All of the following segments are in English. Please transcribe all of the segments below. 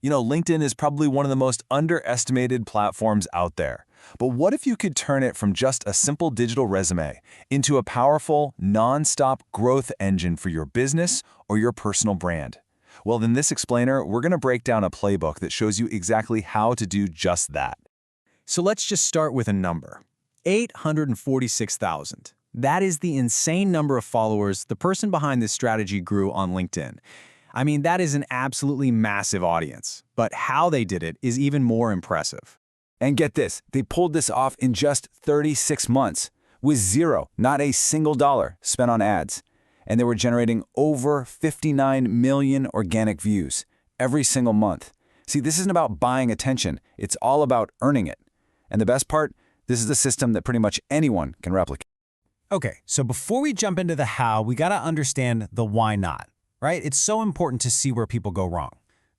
LinkedIn is probably one of the most underestimated platforms out there. But what if you could turn it from just a simple digital resume into a powerful, non-stop growth engine for your business or your personal brand? Well, in this explainer, we're going to break down a playbook that shows you exactly how to do just that. So let's just start with a number. 846,000. That is the insane number of followers the person behind this strategy grew on LinkedIn. I mean, that is an absolutely massive audience, but how they did it is even more impressive. And get this, they pulled this off in just 36 months, with zero, not a single dollar, spent on ads. And they were generating over 59 million organic views every single month. See, this isn't about buying attention, it's all about earning it. And the best part, this is a system that pretty much anyone can replicate. Okay, so before we jump into the how, we gotta understand the why not, right? It's so important to see where people go wrong.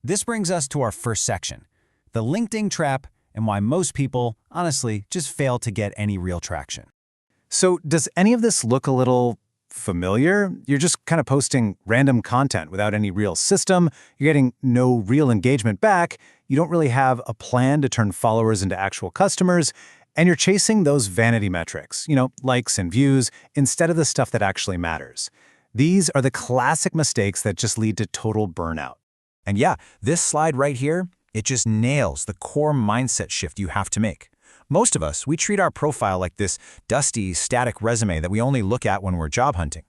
This brings us to our first section, the LinkedIn trap and why most people, honestly, just fail to get any real traction. So does any of this look a little familiar? You're just kind of posting random content without any real system, you're getting no real engagement back, you don't really have a plan to turn followers into actual customers, and you're chasing those vanity metrics, likes and views, instead of the stuff that actually matters. These are the classic mistakes that just lead to total burnout. And yeah, this slide right here, it just nails the core mindset shift you have to make. Most of us, we treat our profile like this dusty, static resume that we only look at when we're job hunting.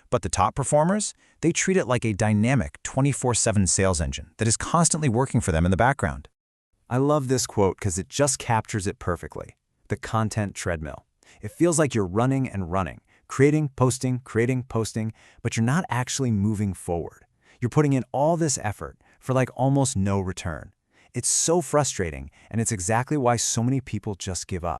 But the top performers, they treat it like a dynamic 24/7 sales engine that is constantly working for them in the background. I love this quote because it just captures it perfectly. The content treadmill. It feels like you're running and running, creating, posting, but you're not actually moving forward. You're putting in all this effort for like almost no return. It's so frustrating, and it's exactly why so many people just give up.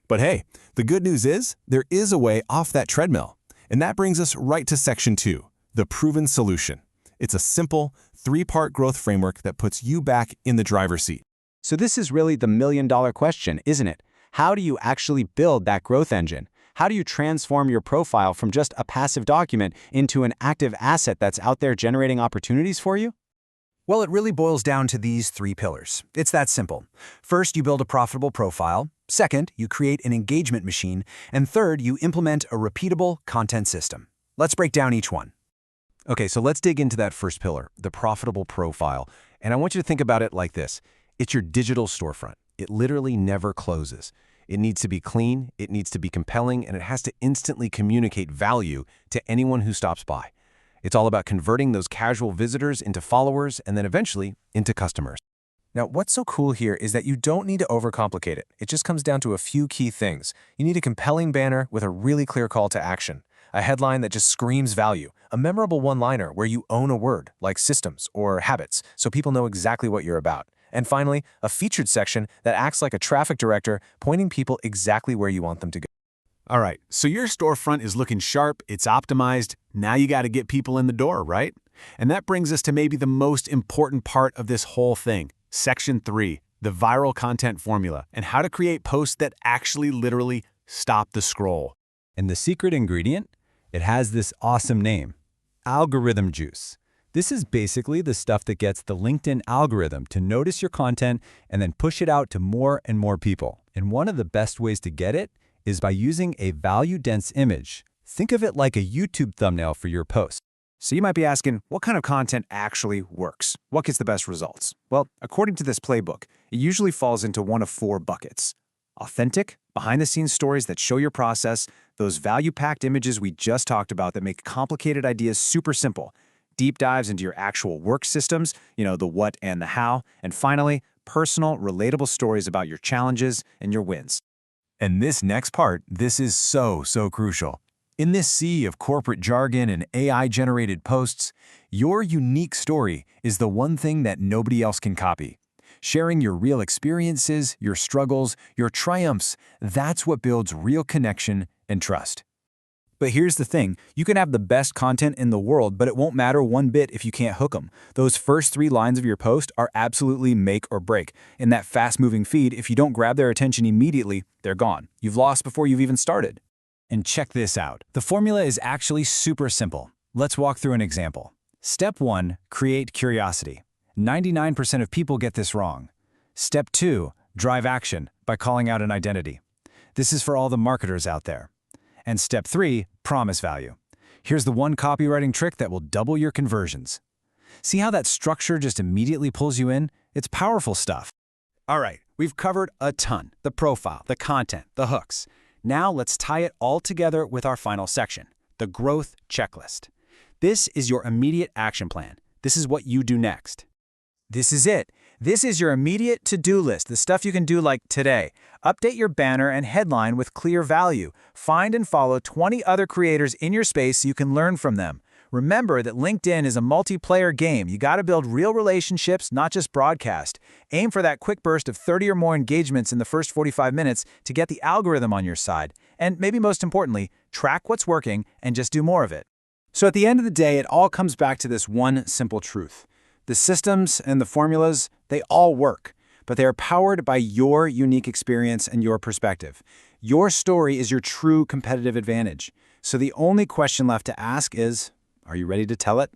But hey, the good news is there is a way off that treadmill. And that brings us right to section 2, the proven solution. It's a simple, 3-part growth framework that puts you back in the driver's seat. So this is really the million-dollar question, isn't it? How do you actually build that growth engine? How do you transform your profile from just a passive document into an active asset that's out there generating opportunities for you? Well, it really boils down to these 3 pillars. It's that simple. First, you build a profitable profile. Second, you create an engagement machine. And third, you implement a repeatable content system. Let's break down each one. Okay, so let's dig into that first pillar, the profitable profile. And I want you to think about it like this. It's your digital storefront. It literally never closes. It needs to be clean, it needs to be compelling, and it has to instantly communicate value to anyone who stops by. It's all about converting those casual visitors into followers and then eventually into customers. Now, what's so cool here is that you don't need to overcomplicate it. It just comes down to a few key things. You need a compelling banner with a really clear call to action, a headline that just screams value, a memorable one-liner where you own a word, like systems or habits, so people know exactly what you're about. And finally, a featured section that acts like a traffic director, pointing people exactly where you want them to go. All right, so your storefront is looking sharp, it's optimized, now you got to get people in the door, right? And that brings us to maybe the most important part of this whole thing, section 3, the viral content formula, and how to create posts that actually literally stop the scroll. And the secret ingredient? It has this awesome name, algorithm juice. This is basically the stuff that gets the LinkedIn algorithm to notice your content and then push it out to more and more people. And one of the best ways to get it is by using a value-dense image. Think of it like a YouTube thumbnail for your post. So you might be asking, what kind of content actually works? What gets the best results? Well, according to this playbook, it usually falls into one of 4 buckets. Authentic, behind-the-scenes stories that show your process, those value-packed images we just talked about that make complicated ideas super simple, deep dives into your actual work systems, the what and the how, and finally, personal, relatable stories about your challenges and your wins. And this next part, this is so crucial. In this sea of corporate jargon and AI-generated posts, your unique story is the one thing that nobody else can copy. Sharing your real experiences, your struggles, your triumphs, that's what builds real connection and trust. But here's the thing, you can have the best content in the world, but it won't matter one bit if you can't hook them. Those first 3 lines of your post are absolutely make or break. In that fast-moving feed, if you don't grab their attention immediately, they're gone. You've lost before you've even started. And check this out. The formula is actually super simple. Let's walk through an example. Step 1, create curiosity. 99% of people get this wrong. Step 2, drive action by calling out an identity. This is for all the marketers out there. And step 3, promise value. Here's the one copywriting trick that will double your conversions. See how that structure just immediately pulls you in? It's powerful stuff. All right, we've covered a ton: the profile, the content, the hooks. Now let's tie it all together with our final section, the growth checklist. This is your immediate action plan. This is what you do next. This is it. This is your immediate to-do list, the stuff you can do like today. Update your banner and headline with clear value. Find and follow 20 other creators in your space so you can learn from them. Remember that LinkedIn is a multiplayer game. You got to build real relationships, not just broadcast. Aim for that quick burst of 30 or more engagements in the first 45 minutes to get the algorithm on your side. And maybe most importantly, track what's working and just do more of it. So at the end of the day, it all comes back to this one simple truth. The systems and the formulas, they all work, but they are powered by your unique experience and your perspective. Your story is your true competitive advantage. So the only question left to ask is, are you ready to tell it?